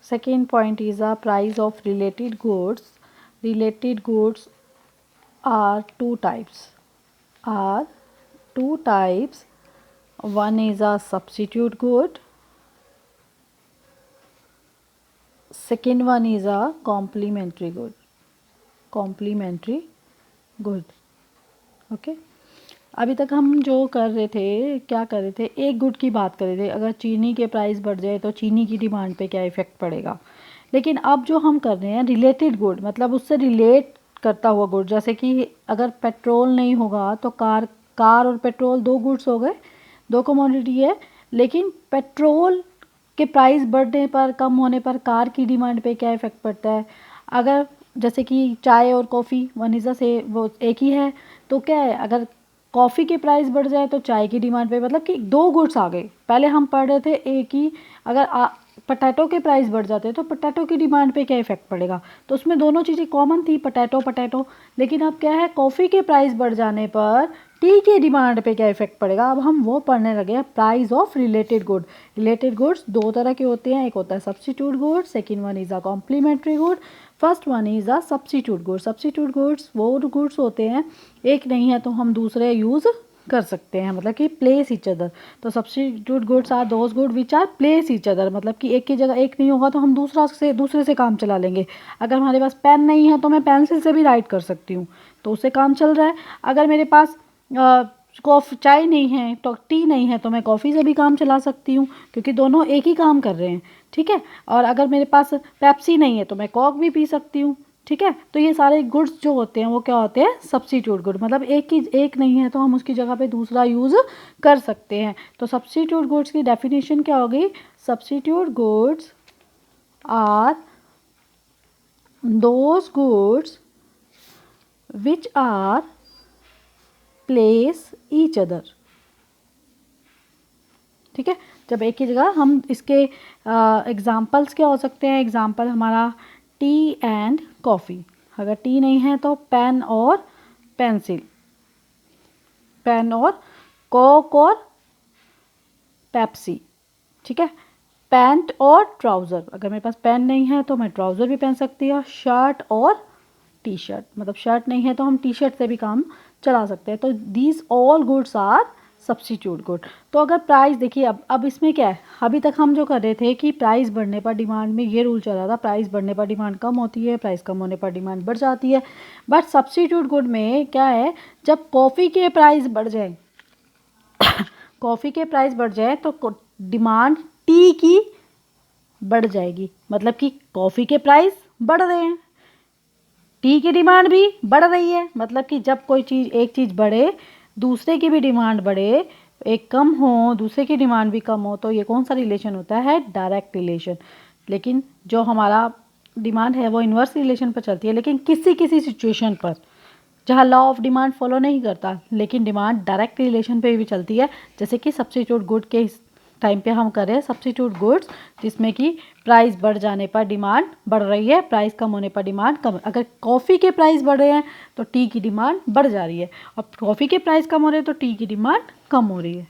Second point is the price of related goods. Related goods are two types. Are two types. One is a substitute good. Second one is a complementary good. Complementary good. Okay अभी तक हम जो कर रहे थे, क्या कर रहे थे, एक गुड की बात कर रहे थे, अगर चीनी के प्राइस बढ़ जाए तो चीनी की डिमांड पे क्या इफ़ेक्ट पड़ेगा। लेकिन अब जो हम कर रहे हैं रिलेटेड गुड, मतलब उससे रिलेट करता हुआ गुड, जैसे कि अगर पेट्रोल नहीं होगा तो कार और पेट्रोल दो गुड्स हो गए, दो कमोडिटी है, लेकिन पेट्रोल के प्राइस बढ़ने पर, कम होने पर कार की डिमांड पे क्या इफ़ेक्ट पड़ता है। अगर जैसे कि चाय और कॉफ़ी वन इज़ से वो एक ही है, तो क्या है, अगर कॉफ़ी के प्राइस बढ़ जाए तो चाय की डिमांड पे, मतलब कि दो गुड्स आ गए। पहले हम पढ़ रहे थे एक ही, अगर पटैटो के प्राइस बढ़ जाते तो पटैटो की डिमांड पे क्या इफ़ेक्ट पड़ेगा, तो उसमें दोनों चीज़ें कॉमन थी, पटैटो। लेकिन अब क्या है, कॉफ़ी के प्राइस बढ़ जाने पर टी की डिमांड पे क्या इफ़ेक्ट पड़ेगा। अब हम वो पढ़ने लगे हैं, price of related good. Related goods दो तरह के होते हैं, एक होता है substitute good, second one is a complementary good, first one is a substitute good. Substitute goods वो गुड्स होते हैं, एक नहीं है तो हम दूसरे यूज़ कर सकते हैं, मतलब कि प्लेस ईच अदर। तो substitute goods are those good which are place each other, मतलब कि एक की जगह एक नहीं होगा तो हम दूसरे से काम चला लेंगे। अगर हमारे पास पेन नहीं है तो मैं पेंसिल से भी राइट कर सकती हूँ, तो उससे काम चल रहा है। अगर मेरे पास चाय नहीं है तो टी नहीं है तो मैं कॉफ़ी से भी काम चला सकती हूँ, क्योंकि दोनों एक ही काम कर रहे हैं, ठीक है। और अगर मेरे पास पेप्सी नहीं है तो मैं कॉक भी पी सकती हूँ, ठीक है। तो ये सारे गुड्स जो होते हैं वो क्या होते हैं, सब्स्टिट्यूट गुड, मतलब एक नहीं है तो हम उसकी जगह पे दूसरा यूज़ कर सकते हैं। तो सब्स्टिट्यूट गुड्स की डेफिनेशन क्या होगी, substitute goods are those goods which are place each other, ठीक है। जब एक ही जगह हम इसके एग्जाम्पल्स क्या हो सकते हैं, एग्जाम्पल हमारा टी एंड कॉफ़ी। अगर टी नहीं है तो पेन और पेंसिल, पेन और कोक और पेप्सी, ठीक है। पैंट और ट्राउज़र, अगर मेरे पास पेन नहीं है तो मैं ट्राउज़र भी पहन सकती हूँ। शर्ट और टी शर्ट, मतलब शर्ट नहीं है तो हम टी शर्ट से भी काम चला सकते हैं। तो these all goods are substitute good. तो अगर प्राइस देखिए, अब इसमें क्या है, अभी तक हम जो कर रहे थे कि प्राइस बढ़ने पर डिमांड में ये रूल चल रहा था, प्राइस बढ़ने पर डिमांड कम होती है, प्राइस कम होने पर डिमांड बढ़ जाती है। बट सब्स्टिट्यूट गुड में क्या है, जब कॉफ़ी के प्राइस बढ़ जाए कॉफ़ी के प्राइस बढ़ जाए तो डिमांड टी की बढ़ जाएगी, मतलब कि कॉफ़ी के प्राइस बढ़ रहे हैं, टी की डिमांड भी बढ़ रही है। मतलब कि जब कोई चीज़, एक चीज़ बढ़े दूसरे की भी डिमांड बढ़े, एक कम हो दूसरे की डिमांड भी कम हो, तो ये कौन सा रिलेशन होता है, डायरेक्ट रिलेशन। लेकिन जो हमारा डिमांड है वो इन्वर्स रिलेशन पर चलती है, लेकिन किसी किसी सिचुएशन पर जहाँ लॉ ऑफ डिमांड फॉलो नहीं करता, लेकिन डिमांड डायरेक्ट रिलेशन पे भी चलती है। जैसे कि सब्स्टिट्यूट गुड के टाइम पे हम कर रहे हैं सब्स्टिट्यूट गुड्स, जिसमें कि प्राइस बढ़ जाने पर डिमांड बढ़ रही है, प्राइस कम होने पर डिमांड कम। अगर कॉफ़ी के प्राइस बढ़ रहे हैं तो टी की डिमांड बढ़ जा रही है, और कॉफ़ी के प्राइस कम हो रहे हैं तो टी की डिमांड कम हो रही है।